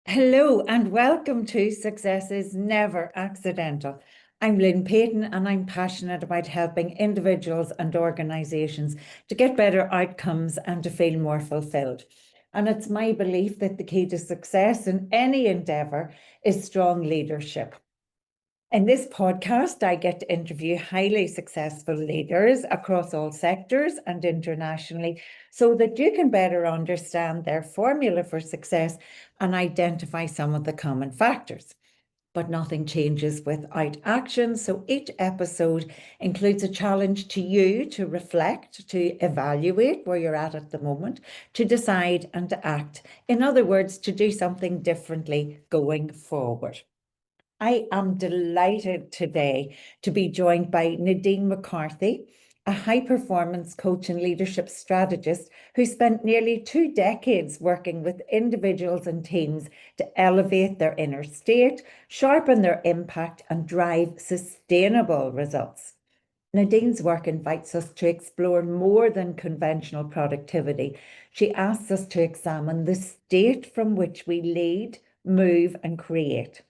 Hello and welcome to Success is Never Accidental. I'm Lynn Payton and I'm passionate about helping individuals and organisations to get better outcomes and to feel more fulfilled. And it's my belief that the key to success in any endeavour is strong leadership. In this podcast, I get to interview highly successful leaders across all sectors and internationally so that you can better understand their formula for success and identify some of the common factors. But nothing changes without action. So each episode includes a challenge to you to reflect, to evaluate where you're at the moment, to decide and to act. In other words, to do something differently going forward. I am delighted today to be joined by Nadine McCarthy, a high performance coach and leadership strategist who spent nearly 2 decades working with individuals and teams to elevate their inner state, sharpen their impact, and drive sustainable results. Nadine's work invites us to explore more than conventional productivity. She asks us to examine the state from which we lead, move, and create.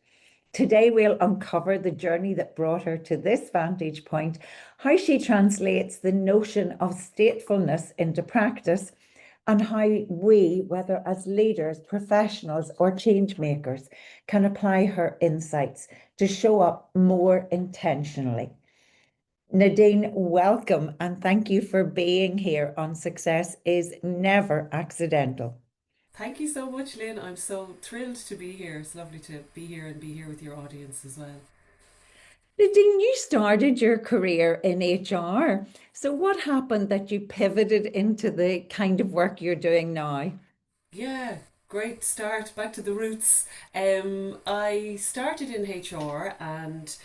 Today, we'll uncover the journey that brought her to this vantage point, how she translates the notion of statefulness into practice, and how we, whether as leaders, professionals, or change makers, can apply her insights to show up more intentionally. Nadine, welcome and thank you for being here on Success is Never Accidental. Thank you so much, Lynn. I'm so thrilled to be here. It's lovely to be here and be here with your audience as well. Nadine, you started your career in HR. So, what happened that you pivoted into the kind of work you're doing now? Yeah, great start. Back to the roots. I started in HR and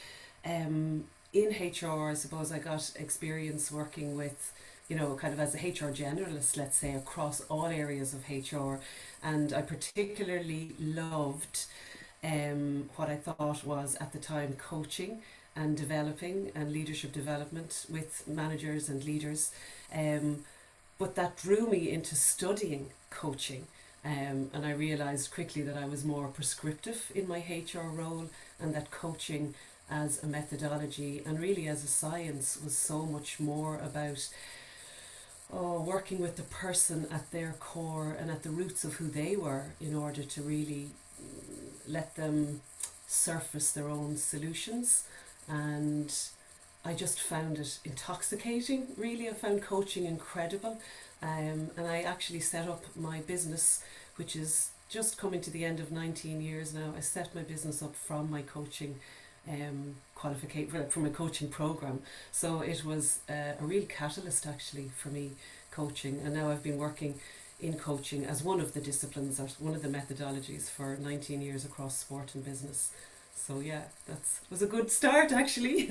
in HR, I suppose I got experience working with, kind of as a HR generalist, let's say, across all areas of HR. And I particularly loved what I thought was at the time coaching and developing and leadership development with managers and leaders. But that drew me into studying coaching. And I realized quickly that I was more prescriptive in my HR role, and that coaching as a methodology and really as a science was so much more about working with the person at their core and at the roots of who they were in order to really let them surface their own solutions. And I just found it intoxicating, really. I found coaching incredible. And I actually set up my business, which is just coming to the end of 19 years now. I set my business up from my coaching qualification, from a coaching program. So it was a real catalyst actually for me, coaching. And now I've been working in coaching as one of the disciplines or one of the methodologies for 19 years across sport and business. So yeah, that was a good start actually.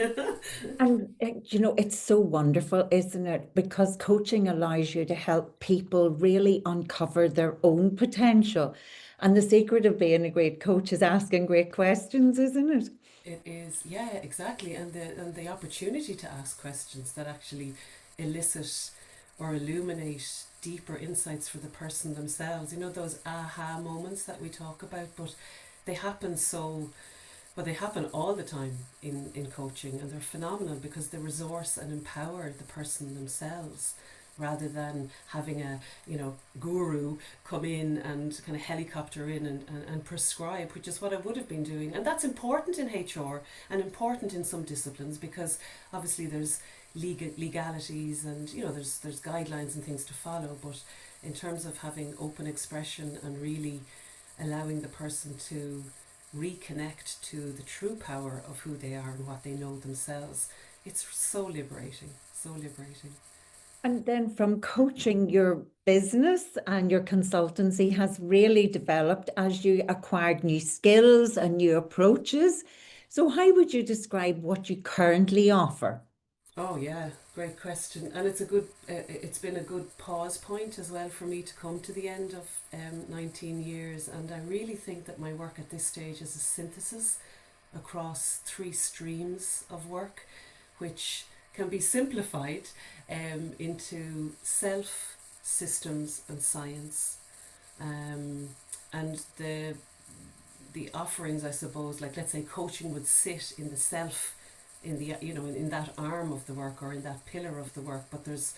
And it's so wonderful, isn't it? Because coaching allows you to help people really uncover their own potential. And the secret of being a great coach is asking great questions, isn't it? It is, yeah, exactly, and the opportunity to ask questions that actually elicit or illuminate deeper insights for the person themselves. You know, those aha moments that we talk about, but they happen so well, they happen all the time in coaching, and they're phenomenal because they resource and empower the person themselves rather than having a guru come in and kind of helicopter in and prescribe, which is what I would have been doing. And that's important in HR and important in some disciplines because obviously there's legalities and there's guidelines and things to follow, but in terms of having open expression and really allowing the person to reconnect to the true power of who they are and what they know themselves, it's so liberating, so liberating. And then from coaching, your business and your consultancy has really developed as you acquired new skills and new approaches. So, how would you describe what you currently offer? Oh yeah, great question, and it's been a good pause point as well for me to come to the end of 19 years, and I really think that my work at this stage is a synthesis across three streams of work, which can be simplified into self, systems, and science. And the the offerings, I suppose, like let's say coaching would sit in the self, in the in that arm of the work or in that pillar of the work, but there's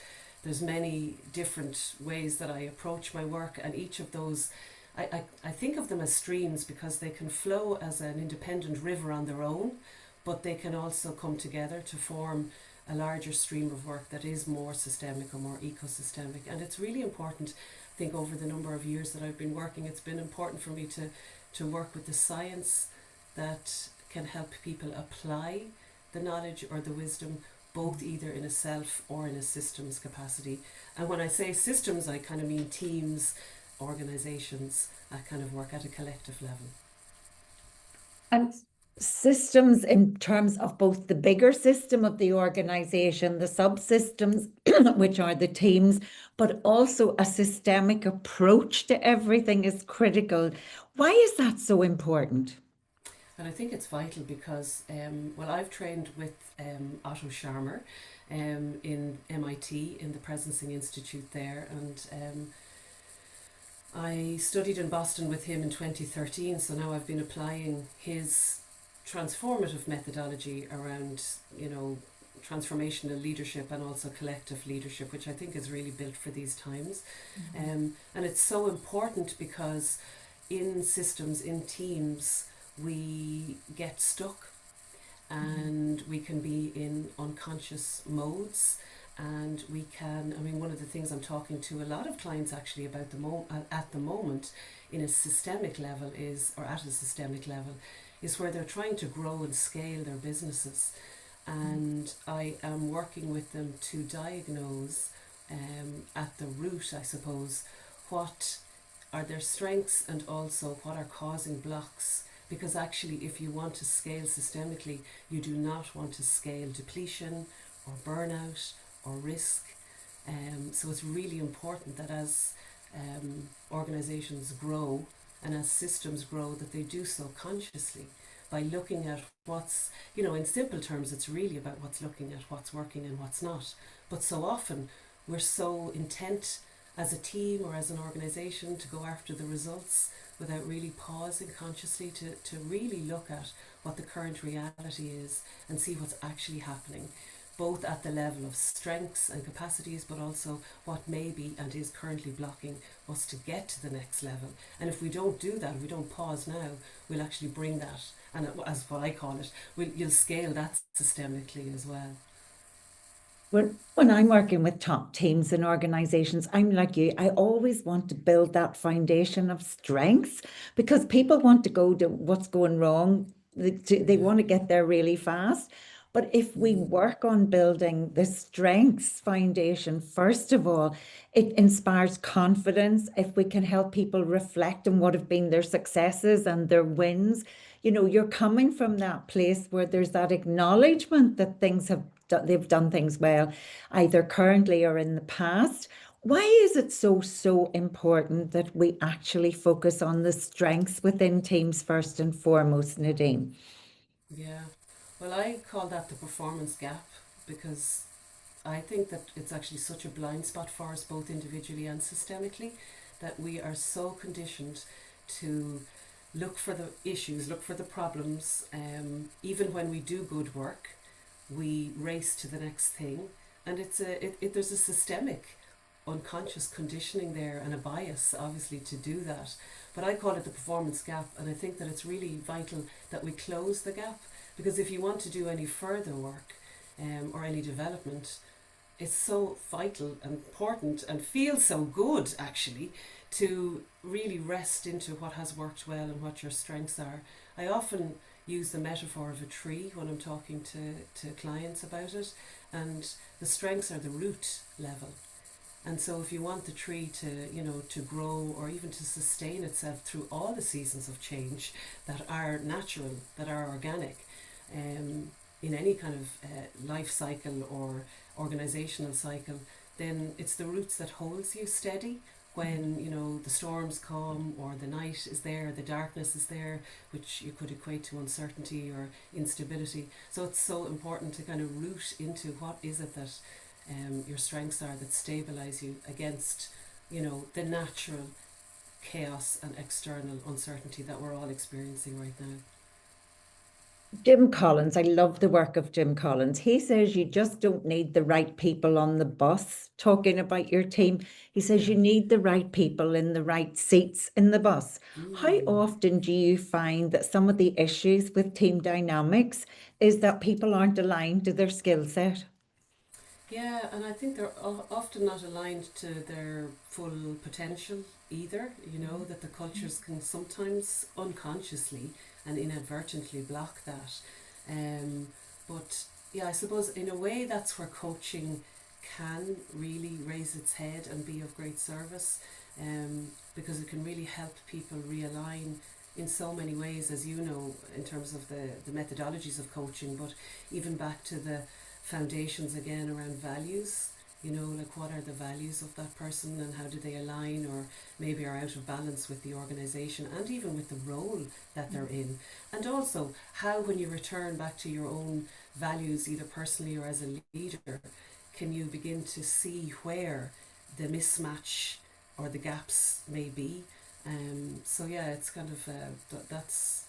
many different ways that I approach my work, and each of those I think of them as streams because they can flow as an independent river on their own, but they can also come together to form a larger stream of work that is more systemic or more ecosystemic. And it's really important, I think, over the number of years that I've been working, it's been important for me to work with the science that can help people apply the knowledge or the wisdom, both either in a self or in a systems capacity. And when I say systems, I kind of mean teams, organizations, that kind of work at a collective level. And systems in terms of both the bigger system of the organization, the subsystems, which are the teams, but also a systemic approach to everything is critical. Why is that so important? And I think it's vital because, well, I've trained with Otto Scharmer in MIT, in the Presencing Institute there, and I studied in Boston with him in 2013, so now I've been applying his transformative methodology around, transformational leadership and also collective leadership, which I think is really built for these times. And it's so important because in systems, in teams, we get stuck and we can be in unconscious modes, and we can, I mean, one of the things I'm talking to a lot of clients actually about at the moment in a systemic level is, or at a systemic level, is where they're trying to grow and scale their businesses. And I am working with them to diagnose at the root, I suppose, what are their strengths and also what are causing blocks. Because actually, if you want to scale systemically, you do not want to scale depletion or burnout or risk. So it's really important that as organizations grow and as systems grow, that they do so consciously by looking at what's, in simple terms, it's really about looking at what's working and what's not. But so often we're so intent as a team or as an organization to go after the results without really pausing consciously to really look at what the current reality is and see what's actually happening, both at the level of strengths and capacities, but also what may be and is currently blocking us to get to the next level. And if we don't do that, if we don't pause now, we'll actually bring that, and as what I call it, you'll scale that systemically as well. When I'm working with top teams and organizations, I'm like you, I always want to build that foundation of strengths because people want to go to what's going wrong. They Yeah. want to get there really fast. But if we Mm. work on building the strengths foundation, first of all, it inspires confidence. If we can help people reflect on what have been their successes and their wins, you're coming from that place where there's that acknowledgement that they've done things well, either currently or in the past. Why is it so important that we actually focus on the strengths within teams first and foremost, Nadine? Yeah. Well, I call that the performance gap because I think that it's actually such a blind spot for us, both individually and systemically, that we are so conditioned to look for the issues, look for the problems. Even when we do good work, we race to the next thing, and there's a systemic unconscious conditioning there and a bias obviously to do that. But I call it the performance gap, and I think that it's really vital that we close the gap, because if you want to do any further work or any development, it's so vital and important and feels so good actually to really rest into what has worked well and what your strengths are. I often use the metaphor of a tree when I'm talking to clients about it, and the strengths are the root level. And so if you want the tree to grow or even to sustain itself through all the seasons of change that are natural, that are organic, in any kind of life cycle or organizational cycle, then it's the roots that holds you steady when the storms come or the night is there, the darkness is there, which you could equate to uncertainty or instability. So it's so important to kind of root into what is it that your strengths are that stabilize you against the natural chaos and external uncertainty that we're all experiencing right now. Jim Collins, I love the work of Jim Collins. He says you just don't need the right people on the bus talking about your team. He says Yeah. you need the right people in the right seats in the bus. How Mm. often do you find that some of the issues with team dynamics is that people aren't aligned to their skill set? Yeah, and I think they're often not aligned to their full potential either. You know, that the cultures can sometimes unconsciously and inadvertently block that. Um, but yeah, I suppose in a way that's where coaching can really raise its head and be of great service, because it can really help people realign in so many ways, as you know, in terms of the methodologies of coaching, but even back to the foundations again around values. You know, like what are the values of that person and how do they align or maybe are out of balance with the organisation and even with the role that they're in. And also how, when you return back to your own values, either personally or as a leader, can you begin to see where the mismatch or the gaps may be. So yeah, it's kind of that's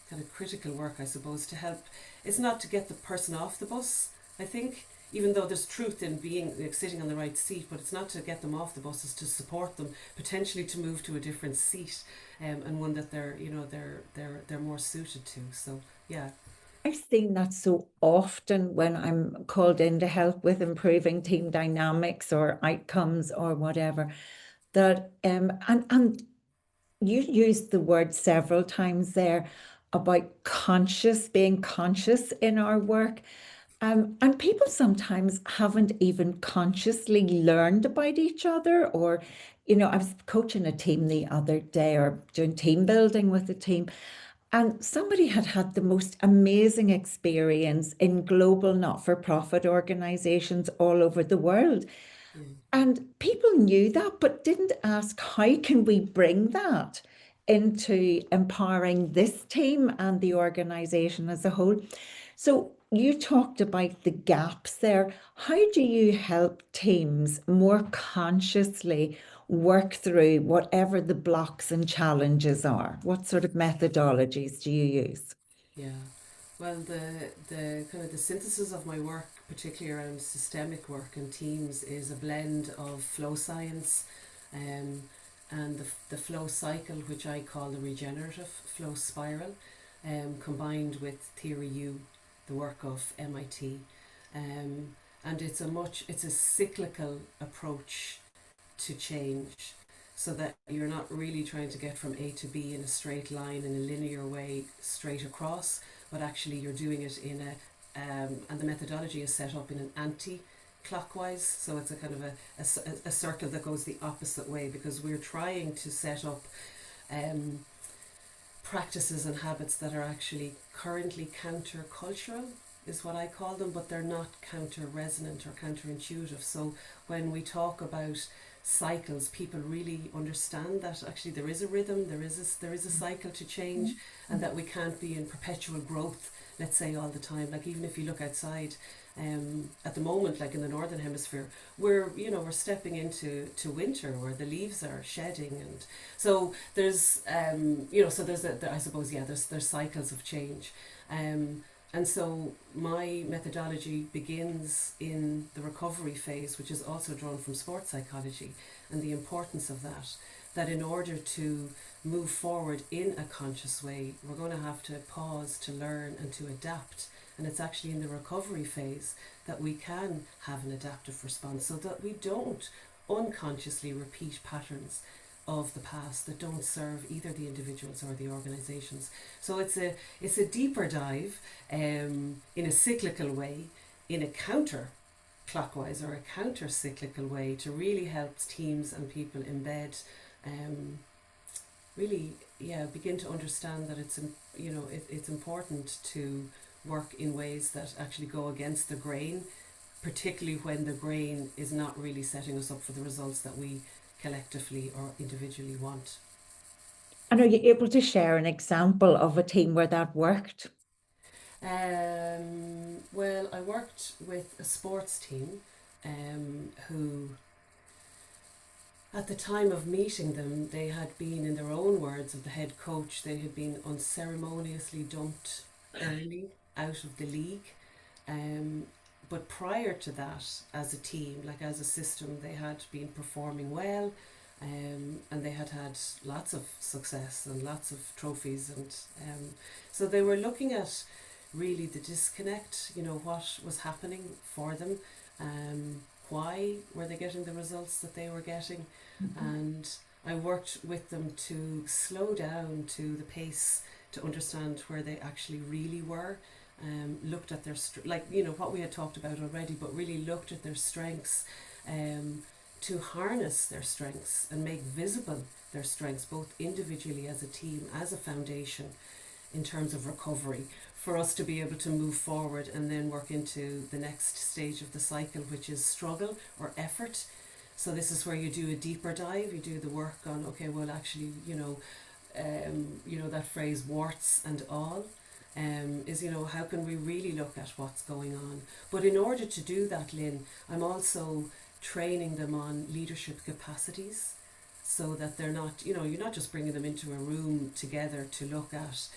kind of critical work, I suppose, to help. It's not to get the person off the bus, I think, even though there's truth in being like, sitting on the right seat, but it's not to get them off the bus, it's to support them potentially to move to a different seat, and one that they're they're more suited to. So yeah. I've seen that so often when I'm called in to help with improving team dynamics or outcomes or whatever. That and you used the word several times there about being conscious in our work. And people sometimes haven't even consciously learned about each other, or, I was coaching a team the other day or doing team building with a team, and somebody had had the most amazing experience in global not-for-profit organizations all over the world. Yeah. And people knew that, but didn't ask, how can we bring that into empowering this team and the organization as a whole? So you talked about the gaps there. How do you help teams more consciously work through whatever the blocks and challenges are? What sort of methodologies do you use? Yeah. Well, the kind of the synthesis of my work, particularly around systemic work and teams, is a blend of flow science, um, and the flow cycle, which I call the regenerative flow spiral, combined with Theory U, the work of MIT, um, and it's a cyclical approach to change, so that you're not really trying to get from A to B in a straight line in a linear way straight across, but actually you're doing it in and the methodology is set up in an anti-clockwise, so it's a kind of a circle that goes the opposite way, because we're trying to set up um, practices and habits that are actually currently counter-cultural, is what I call them, but they're not counter-resonant or counterintuitive. So when we talk about cycles, people really understand that actually there is a rhythm, there is a cycle to change, and that we can't be in perpetual growth, let's say, all the time. Like, even if you look outside, at the moment, like in the northern hemisphere, we're stepping into winter where the leaves are shedding, and so there's so I suppose, yeah, there's cycles of change, and so my methodology begins in the recovery phase, which is also drawn from sports psychology, and the importance of that. That in order to move forward in a conscious way, we're going to have to pause to learn and to adapt. And it's actually in the recovery phase that we can have an adaptive response, so that we don't unconsciously repeat patterns of the past that don't serve either the individuals or the organizations. So it's a deeper dive, in a cyclical way, in a counter clockwise or a counter cyclical way, to really help teams and people embed, really, yeah, begin to understand that it's important to work in ways that actually go against the grain, particularly when the grain is not really setting us up for the results that we collectively or individually want. And are you able to share an example of a team where that worked? Well, I worked with a sports team, who At the time of meeting them, they had been, in their own words of the head coach, they had been unceremoniously dumped early out of the league. Um, but prior to that, as a team, like as a system, they had been performing well, and they had had lots of success and lots of trophies. And so they were looking at really the disconnect, what was happening for them, why were they getting the results that they were getting. And I worked with them to slow down to the pace to understand where they actually really were. Looked at their what we had talked about already, but really looked at their strengths, um, to harness their strengths and make visible their strengths, both individually as a team, as a foundation, in terms of recovery, for us to be able to move forward and then work into the next stage of the cycle, which is struggle or effort. So this is where you do a deeper dive, you do the work on, okay, well, actually, that phrase warts and all, is, how can we really look at what's going on. But in order to do that, Lynn, I'm also training them on leadership capacities, so that they're not, you're not just bringing them into a room together to look at,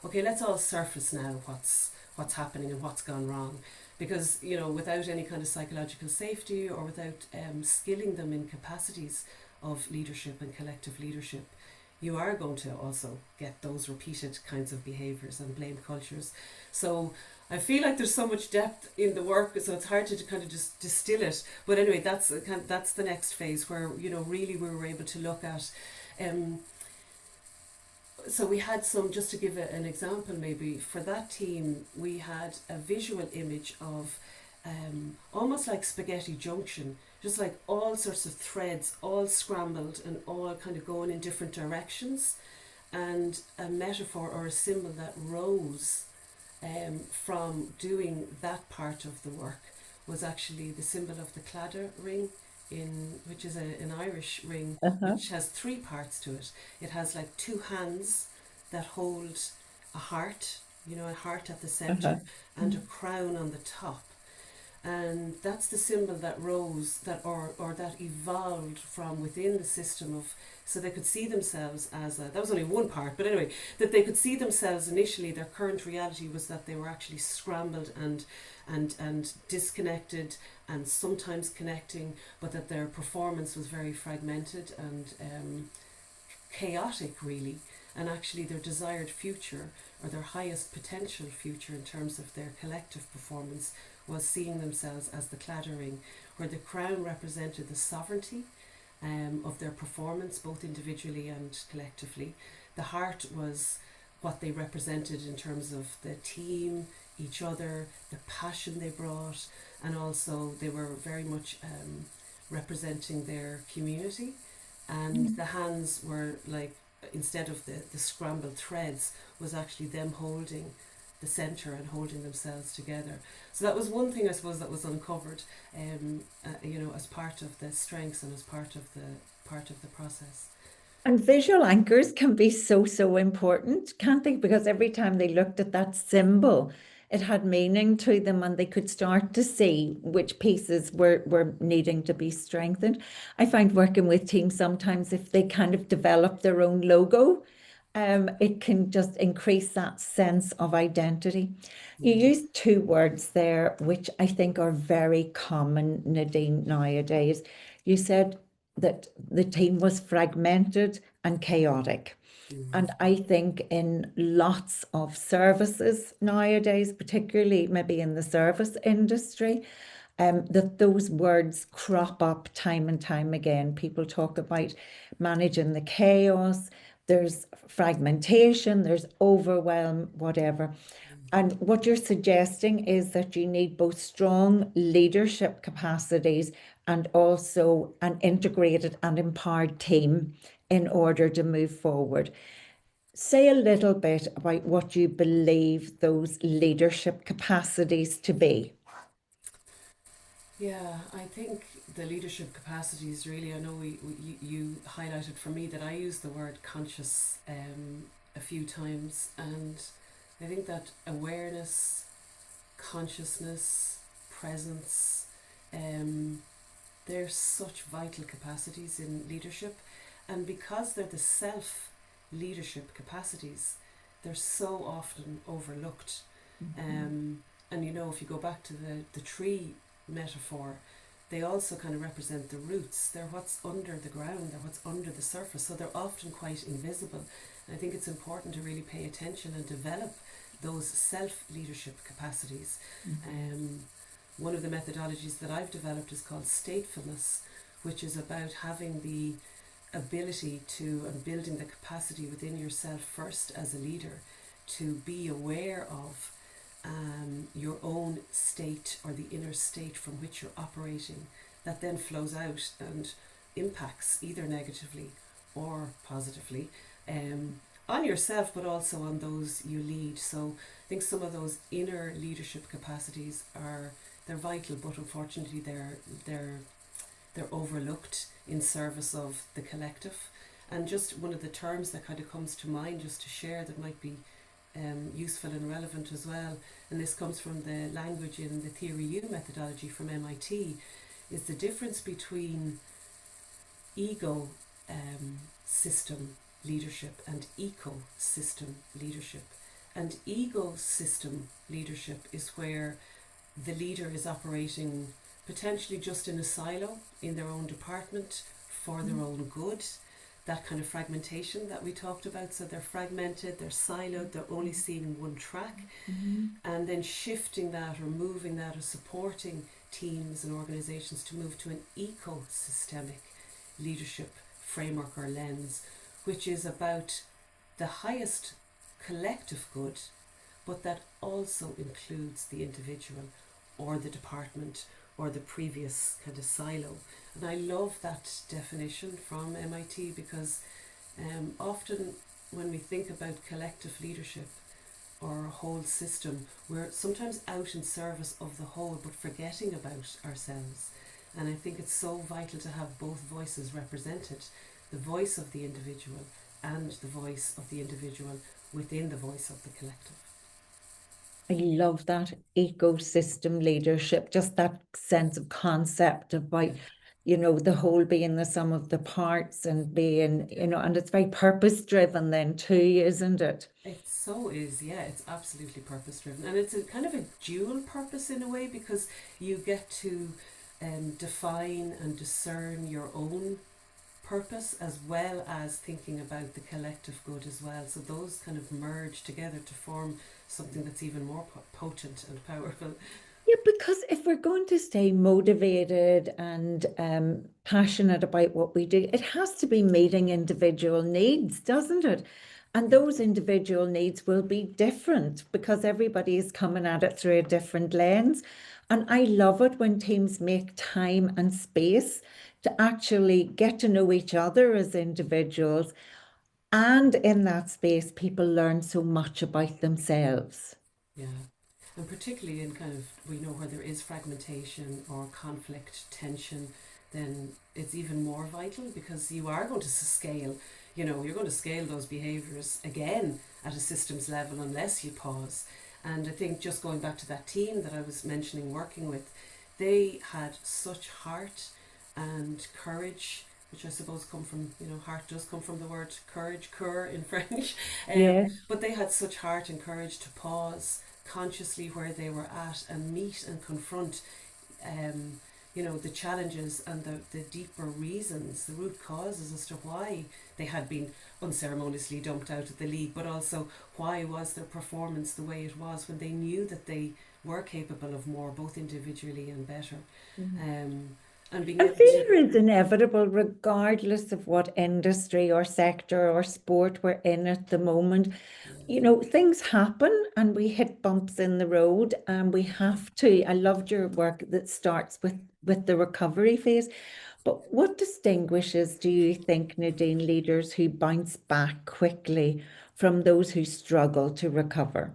okay, let's all surface now what's happening and what's gone wrong. Because, without any kind of psychological safety, or without skilling them in capacities of leadership and collective leadership, you are going to also get those repeated kinds of behaviours and blame cultures. So I feel like there's so much depth in the work, so it's hard to kind of just distill it. But anyway, that's the next phase where, really we were able to look at. So we had some, just to give an example, maybe for that team, we had a visual image of, almost like spaghetti junction, just like all sorts of threads, all scrambled and all kind of going in different directions, and a metaphor or a symbol that rose, from doing that part of the work, was actually the symbol of the cladder ring, which is an Irish ring, Uh-huh, which has three parts to it. It has like two hands that hold a heart, a heart at the center, uh-huh. and a crown on the top. And that's the symbol that rose, or that evolved from within the system of, so they could see themselves as that was only one part, but anyway, that they could see themselves initially. Their current reality was that they were actually scrambled and disconnected, and sometimes connecting, but that their performance was very fragmented and, chaotic, really. And actually, their desired future, or their highest potential future in terms of their collective performance, was seeing themselves as the claddering, where the crown represented the sovereignty, of their performance, both individually and collectively. The heart was what they represented in terms of the team, each other, the passion they brought, and also they were very much, representing their community. And the hands were like, instead of the scrambled threads, was actually them holding the centre and holding themselves together. So that was one thing, I suppose, that was uncovered, as part of the strengths and as part of the process. And visual anchors can be so, so important, can't they? Because every time they looked at that symbol, it had meaning to them, and they could start to see which pieces were needing to be strengthened. I find working with teams sometimes, if they kind of develop their own logo, it can just increase that sense of identity. You Mm. used two words there, which I think are very common, Nadine, nowadays. You said that the team was fragmented and chaotic. Mm. And I think in lots of services nowadays, particularly maybe in the service industry, that those words crop up time and time again. People talk about managing the chaos, there's fragmentation, there's overwhelm, whatever. And what you're suggesting is that you need both strong leadership capacities and also an integrated and empowered team in order to move forward. Say a little bit about what you believe those leadership capacities to be. Yeah, I think the leadership capacities, really, I know you highlighted for me that I use the word conscious, a few times, and I think that awareness, consciousness, presence, um, They're such vital capacities in leadership, and because they're the self leadership capacities, they're so often overlooked. And you know, if you go back to the tree metaphor, they also kind of represent the roots. They're what's under the ground, they're what's under the surface, so they're often quite invisible. And I think it's important to really pay attention and develop those self leadership capacities. One of the methodologies that I've developed is called statefulness, which is about having the ability to and building the capacity within yourself first as a leader to be aware of your own state or the inner state from which you're operating, that then flows out and impacts either negatively or positively on yourself, but also on those you lead. So I think some of those inner leadership capacities they're vital, but unfortunately they're overlooked in service of the collective. And just one of the terms that kind of comes to mind just to share that might be useful and relevant as well, and this comes from the language in the Theory U methodology from MIT, is the difference between ego system leadership and ecosystem leadership. And ecosystem leadership is where the leader is operating potentially just in a silo in their own department for their own good. That kind of fragmentation that we talked about. So they're fragmented, they're siloed, they're only seeing one track. And then shifting that or moving that or supporting teams and organizations to move to an ecosystemic leadership framework or lens, which is about the highest collective good, but that also includes the individual or the department or the previous kind of silo. And I love that definition from MIT because often when we think about collective leadership or a whole system, we're sometimes out in service of the whole but forgetting about ourselves. And I think it's so vital to have both voices represented, the voice of the individual and the voice of the individual within the voice of the collective. I love that ecosystem leadership, just that sense of concept about, the whole being the sum of the parts and being, and it's very purpose driven then too, isn't it? It so is, yeah, it's absolutely purpose driven. And it's a kind of a dual purpose in a way because you get to define and discern your own purpose as well as thinking about the collective good as well. So those kind of merge together to form something that's even more potent and powerful. Yeah, because if we're going to stay motivated and passionate about what we do, it has to be meeting individual needs, doesn't it? And those individual needs will be different because everybody is coming at it through a different lens. And I love it when teams make time and space to actually get to know each other as individuals. And in that space, people learn so much about themselves. Yeah. And particularly in kind of, we know where there is fragmentation or conflict, tension, then it's even more vital because you are going to scale, you're going to scale those behaviours again at a systems level unless you pause. And I think just going back to that team that I was mentioning working with, they had such heart and courage, which I suppose come from, heart does come from the word courage, cœur in French. Yeah. But they had such heart and courage to pause consciously where they were at and meet and confront the challenges and the deeper reasons, the root causes as to why they had been unceremoniously dumped out of the league, but also why was their performance the way it was when they knew that they were capable of more, both individually and better. And being able Failure is inevitable regardless of what industry or sector or sport we're in at the moment. Things happen and we hit bumps in the road and we have to. I loved your work that starts with the recovery phase. But what distinguishes, do you think, Nadine, leaders who bounce back quickly from those who struggle to recover?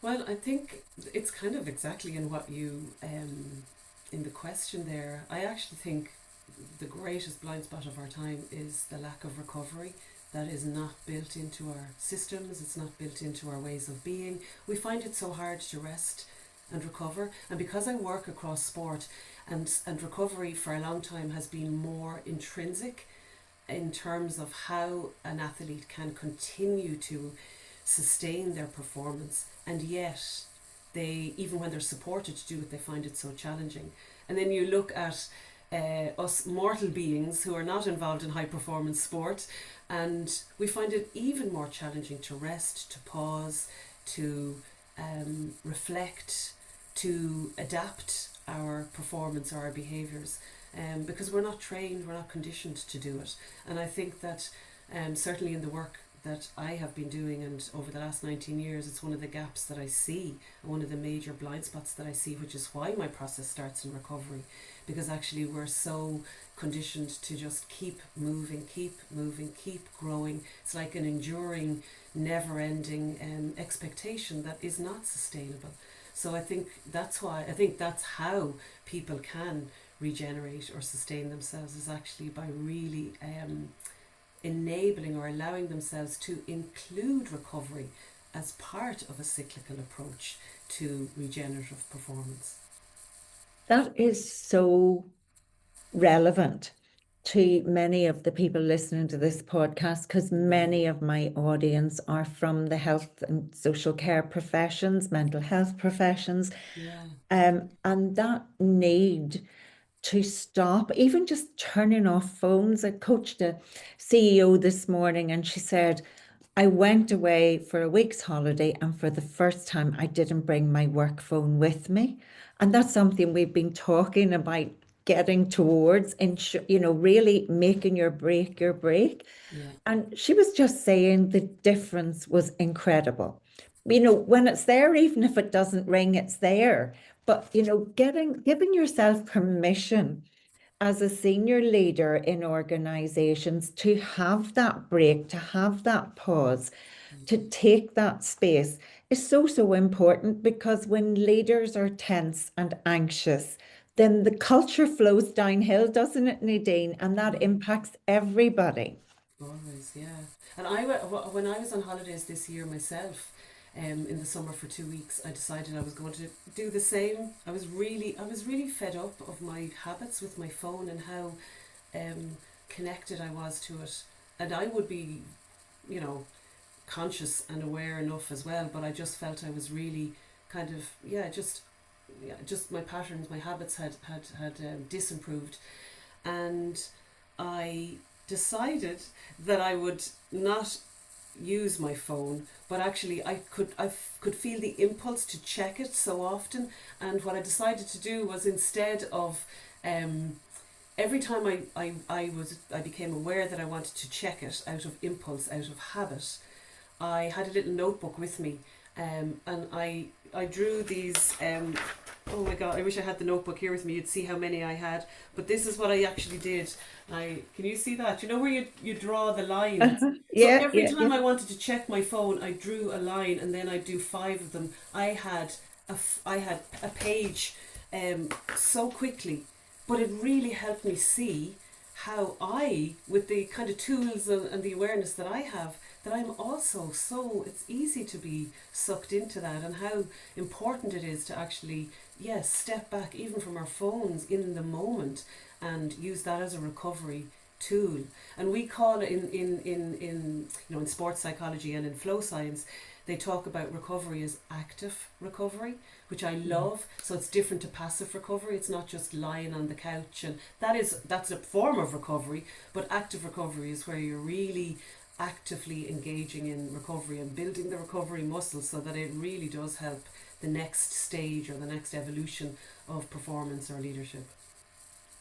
Well, I think it's kind of exactly in what you, in the question there. I actually think the greatest blind spot of our time is the lack of recovery. That is not built into our systems, it's not built into our ways of being. We find it so hard to rest and recover. And because I work across sport, and recovery for a long time has been more intrinsic in terms of how an athlete can continue to sustain their performance, and yet they, even when they're supported to do it, they find it so challenging. And then you look at us mortal beings who are not involved in high performance sport, and we find it even more challenging to rest, to pause, to reflect, to adapt our performance or our behaviours, because we're not trained, we're not conditioned to do it. And I think that certainly in the work that I have been doing, and over the last 19 years, it's one of the gaps that I see, and one of the major blind spots that I see, which is why my process starts in recovery, because actually we're so conditioned to just keep moving, keep growing. It's like an enduring, never-ending expectation that is not sustainable. So I think that's how people can regenerate or sustain themselves, is actually by really enabling or allowing themselves to include recovery as part of a cyclical approach to regenerative performance. That is so relevant to many of the people listening to this podcast, because many of my audience are from the health and social care professions, mental health professions, Yeah. and that need to stop, even just turning off phones. I coached a CEO this morning, and she said, I went away for a week's holiday, and for the first time, I didn't bring my work phone with me. And that's something we've been talking about getting towards, and really making your break your break. Yeah. And she was just saying the difference was incredible. When it's there, even if it doesn't ring, it's there. But, giving yourself permission as a senior leader in organizations to have that break, to have that pause, to take that space is so, so important, because when leaders are tense and anxious, then the culture flows downhill, doesn't it, Nadine? And that impacts everybody. Always, yeah. And when I was on holidays this year myself, in the summer for 2 weeks, I decided I was going to do the same. I was really fed up of my habits with my phone and how connected I was to it. And I would be, you know, conscious and aware enough as well, but I just felt I was really kind of, just my patterns, my habits had disimproved. And I decided that I would not use my phone, but actually I could feel the impulse to check it so often. And what I decided to do was, instead of every time I became aware that I wanted to check it out of impulse, out of habit, I had a little notebook with me, and I drew these. Oh my God! I wish I had the notebook here with me. You'd see how many I had. But this is what I actually did. Can you see that? You know where you draw the lines. So Yeah, every yeah, yeah. time I wanted to check my phone, I drew a line, and then I do 5 of them. I had a page, so quickly, but it really helped me see how with the kind of tools and the awareness that I have, that I'm also it's easy to be sucked into that, and how important it is to actually, yes, step back even from our phones in the moment and use that as a recovery tool. And we call it in sports psychology and in flow science, they talk about recovery as active recovery, which I love. So it's different to passive recovery. It's not just lying on the couch, and that's a form of recovery. But active recovery is where you're really actively engaging in recovery and building the recovery muscle, so that it really does help the next stage or the next evolution of performance or leadership.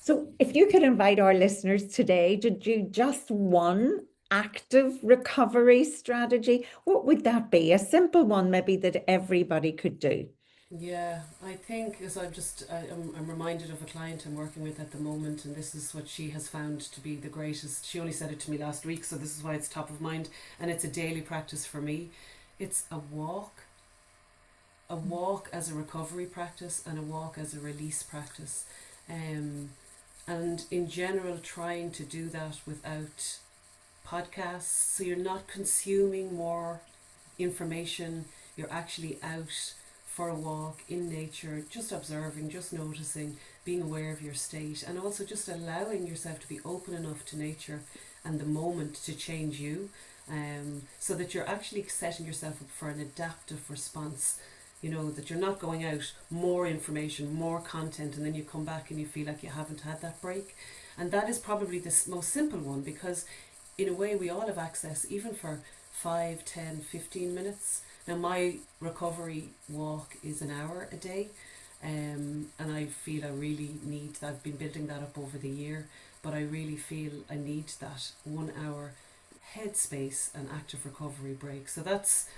So if you could invite our listeners today to do just one active recovery strategy, what would that be? A simple one, maybe, that everybody could do. Yeah, I think, as I'm reminded of a client I'm working with at the moment, and this is what she has found to be the greatest. She only said it to me last week, so this is why it's top of mind, and it's a daily practice for me. It's a walk as a recovery practice, and a walk as a release practice. And in general, trying to do that without podcasts, so you're not consuming more information, you're actually out for a walk in nature, just observing, just noticing, being aware of your state, and also just allowing yourself to be open enough to nature and the moment to change you, so that you're actually setting yourself up for an adaptive response. You know, that you're not going out more information, more content, and then you come back and you feel like you haven't had that break. And that is probably the most simple one, because in a way we all have access, even for 5, 10, 15 minutes. Now my recovery walk is an hour a day, and I feel I really need, I've been building that up over the year, but I really feel I need that 1 hour headspace and active recovery break. So that's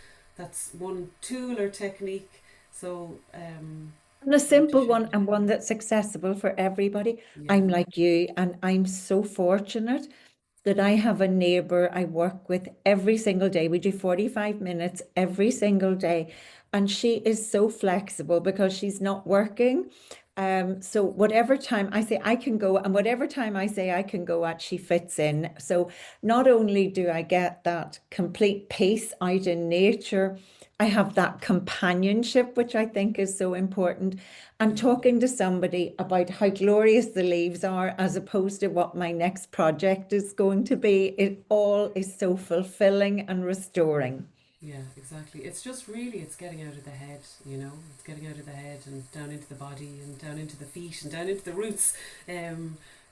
one tool or technique. So And a want to simple share one, it. and one that's accessible for everybody. Yeah. I'm like you, and I'm so fortunate that I have a neighbor I work with every single day. We do 45 minutes every single day. And she is so flexible because she's not working. So whatever time I say I can go, and whatever time I say I can go at, she fits in. So not only do I get that complete peace out in nature, I have that companionship, which I think is so important, and Yeah. talking to somebody about how glorious the leaves are as opposed to what my next project is going to be. It all is so fulfilling and restoring. Yeah, exactly. It's just really, it's getting out of the head, you know, it's getting out of the head and down into the body and down into the feet and down into the roots,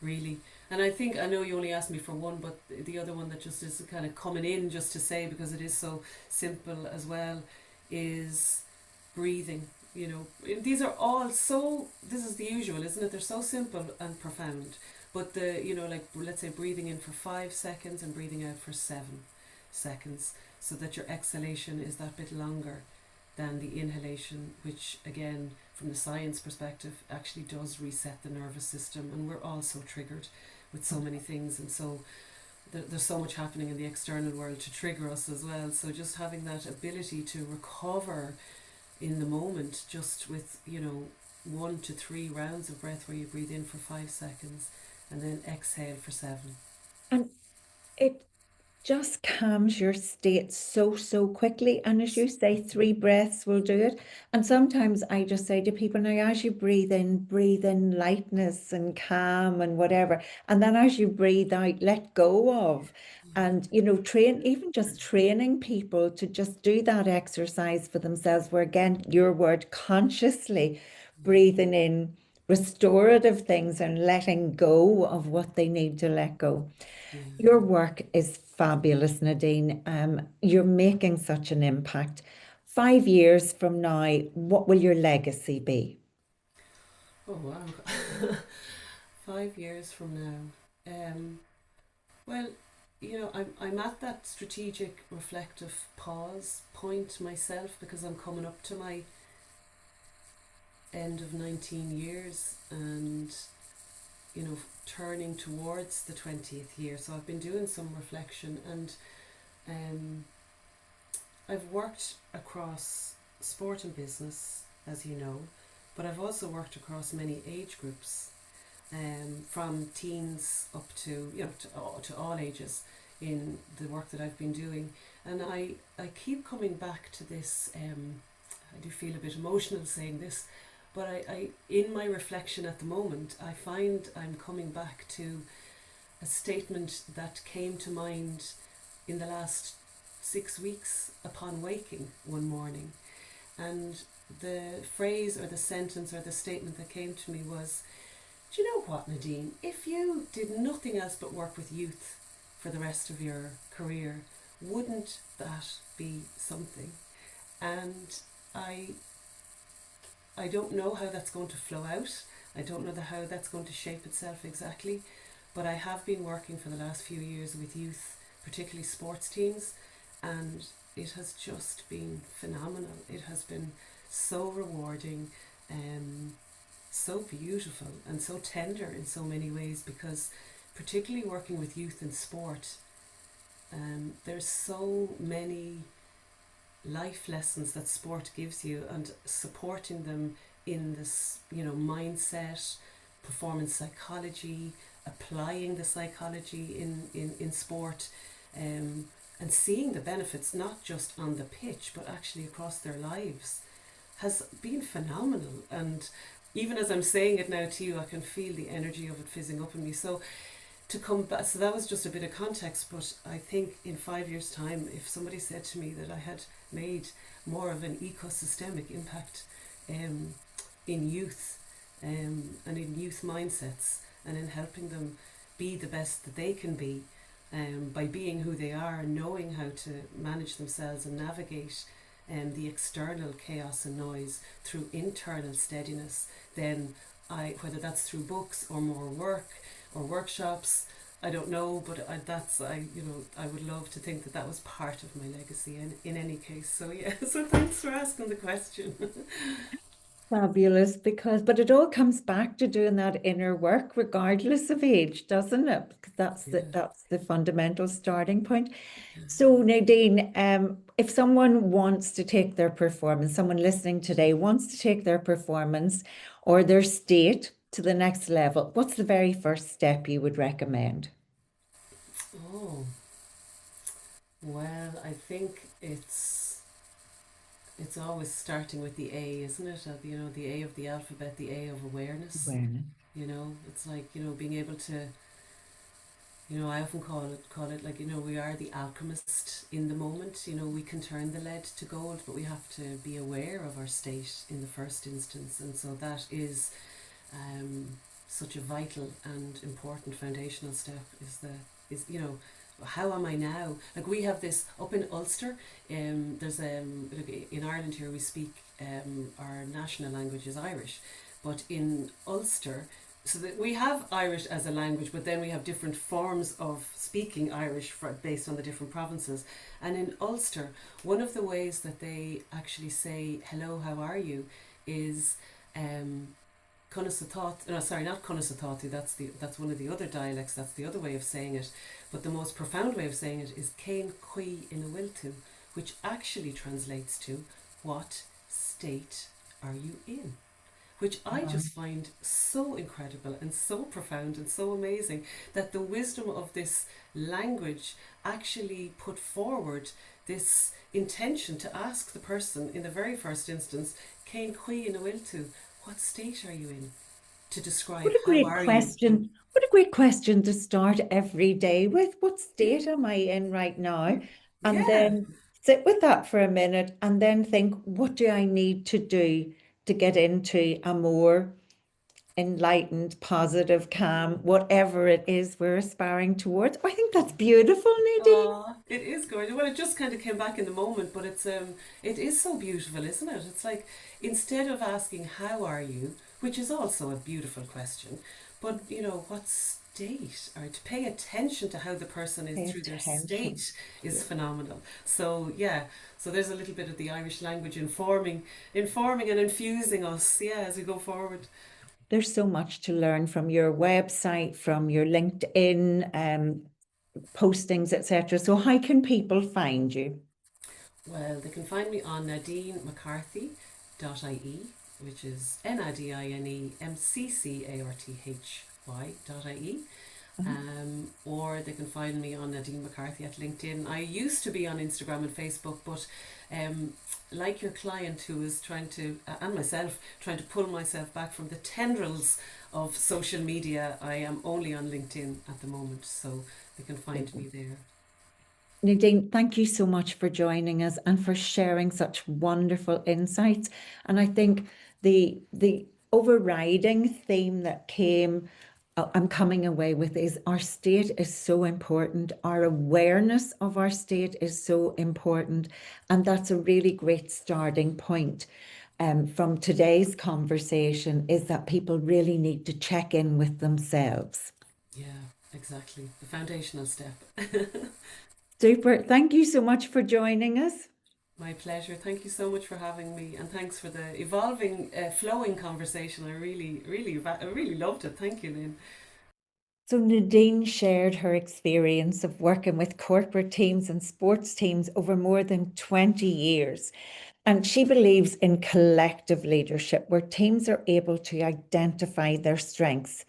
really. And I think, I know you only asked me for one, but the other one that just is kind of coming in just to say, because it is so simple as well, is breathing. You know, these are all so, this is the usual, isn't it? They're so simple and profound. But the, you know, like let's say breathing in for 5 seconds and breathing out for 7 seconds, so that your exhalation is that bit longer than the inhalation, which again, from the science perspective, actually does reset the nervous system. And we're all so triggered with so many things, and so there's so much happening in the external world to trigger us as well. So just having that ability to recover in the moment, just with, you know, 1 to 3 rounds of breath where you breathe in for 5 seconds and then exhale for 7. And it just calms your state so, so quickly. And as you say, 3 breaths will do it. And sometimes I just say to people, now as you breathe in lightness and calm and whatever. And then as you breathe out, let go of. And, you know, even just training people to just do that exercise for themselves, where again, your word, consciously breathing in restorative things and letting go of what they need to let go. Yeah. Your work is fabulous, Nadine. You're making such an impact. 5 years from now, what will your legacy be? Oh wow. 5 years from now. Well, you know, I'm at that strategic reflective pause point myself, because I'm coming up to my end of 19 years and, you know, turning towards the 20th year. So I've been doing some reflection, and um, I've worked across sport and business, as you know, but I've also worked across many age groups, from teens up to, you know, to all ages in the work that I've been doing. And I keep coming back to this. I do feel a bit emotional saying this, but I in my reflection at the moment, I find I'm coming back to a statement that came to mind in the last 6 weeks upon waking one morning. And the phrase or the sentence or the statement that came to me was, do you know what, Nadine? If you did nothing else but work with youth for the rest of your career, wouldn't that be something? And I don't know how that's going to flow out. I don't know how that's going to shape itself exactly, but I have been working for the last few years with youth, particularly sports teams, and it has just been phenomenal. It has been so rewarding, so beautiful, and so tender in so many ways, because particularly working with youth in sport, there's so many life lessons that sport gives you, and supporting them in this, you know, mindset, performance psychology, applying the psychology in sport, and seeing the benefits not just on the pitch but actually across their lives has been phenomenal. And even as I'm saying it now to you, I can feel the energy of it fizzing up in me. So to come back, so that was just a bit of context, but I think in 5 years' time, if somebody said to me that I had made more of an ecosystemic impact um, in youth and in youth mindsets and in helping them be the best that they can be by being who they are and knowing how to manage themselves and navigate the external chaos and noise through internal steadiness, then whether that's through books or more work or workshops, I don't know, but I would love to think that that was part of my legacy in any case. So yeah, so thanks for asking the question. Fabulous, but it all comes back to doing that inner work regardless of age, doesn't it? Because Yeah. that's the fundamental starting point. So Nadine, if someone wants to take their performance, someone listening today wants to take their performance or their state to the next level, what's the very first step you would recommend? Oh, well, I think it's always starting with the A, isn't it? The A of the alphabet, the A of awareness. Awareness. It's like, being able to, I often call it like, we are the alchemist in the moment. We can turn the lead to gold, but we have to be aware of our state in the first instance. And so that is such a vital and important foundational step is how am I now? Like we have this up in Ulster. There's in Ireland here we speak our national language is Irish, but in Ulster, so that we have Irish as a language, but then we have different forms of speaking Irish based on the different provinces. And in Ulster, one of the ways that they actually say hello, how are you, is Cunnasathati, no, sorry, not Cunnasathati, that's one of the other dialects, that's the other way of saying it. But the most profound way of saying it is Cain Cui Ina Wiltu, which actually translates to what state are you in? Which I Wow. just find so incredible and so profound and so amazing that the wisdom of this language actually put forward this intention to ask the person in the very first instance, Cain Cui Ina Wiltu, what state are you in? To describe What a how great are you? question. What a great question to start every day with. What Yeah, state am I in right now? And yeah, then sit with that for a minute and then think, what do I need to do to get into a more enlightened, positive, calm, whatever it is we're aspiring towards? I think that's beautiful, Nadine. oh, it is gorgeous. Well, it just kind of came back in the moment, but it is so beautiful, isn't it? It's like instead of asking how are you, which is also a beautiful question, but what state, or to pay attention to how the person is Pay through their attention. state is Yeah. phenomenal. So yeah, so there's a little bit of the Irish language informing and infusing us, yeah, as we go forward. There's so much to learn from your website, from your LinkedIn postings, etc. So how can people find you? Well, they can find me on NadineMcCarthy.ie, which is NadineMcCarthy.ie. Or they can find me on Nadine McCarthy at LinkedIn. I used to be on Instagram and Facebook, but like your client who is trying to, and myself, trying to pull myself back from the tendrils of social media, I am only on LinkedIn at the moment, so they can find me there. Nadine, thank you so much for joining us and for sharing such wonderful insights. And I think the overriding theme that I'm coming away with is our state is so important. Our awareness of our state is so important. And that's a really great starting point. From today's conversation is that people really need to check in with themselves. Yeah, exactly. The foundational step. Super. Thank you so much for joining us. My pleasure. Thank you so much for having me, and thanks for the evolving, flowing conversation. I really loved it. Thank you, Lynn. So Nadine shared her experience of working with corporate teams and sports teams over more than 20 years. And she believes in collective leadership where teams are able to identify their strengths.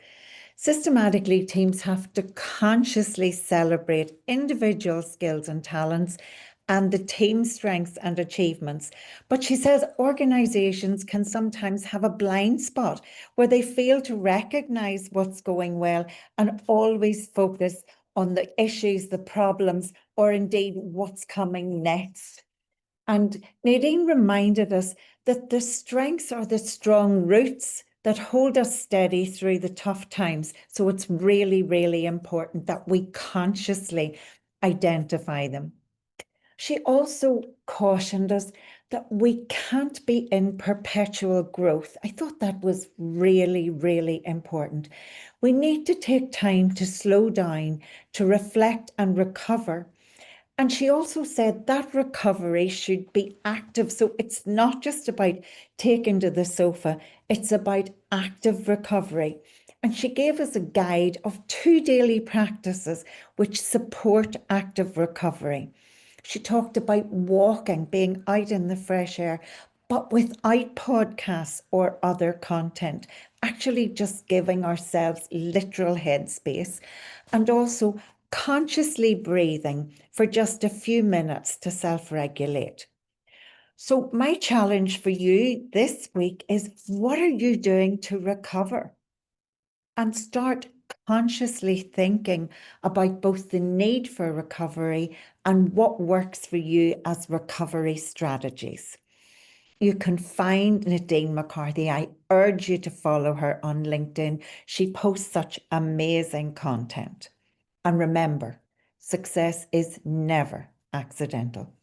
Systematically, teams have to consciously celebrate individual skills and talents and the team strengths and achievements. But she says organizations can sometimes have a blind spot where they fail to recognize what's going well and always focus on the issues, the problems, or indeed what's coming next. And Nadine reminded us that the strengths are the strong roots that hold us steady through the tough times. So it's really, really important that we consciously identify them. She also cautioned us that we can't be in perpetual growth. I thought that was really, really important. We need to take time to slow down, to reflect and recover. And she also said that recovery should be active. So it's not just about taking to the sofa, it's about active recovery. And she gave us a guide of 2 daily practices which support active recovery. She talked about walking, being out in the fresh air, but without podcasts or other content, actually just giving ourselves literal headspace, and also consciously breathing for just a few minutes to self-regulate. So my challenge for you this week is, what are you doing to recover? And start consciously thinking about both the need for recovery and what works for you as recovery strategies. You can find Nadine McCarthy. I urge you to follow her on LinkedIn. She posts such amazing content. And remember, success is never accidental.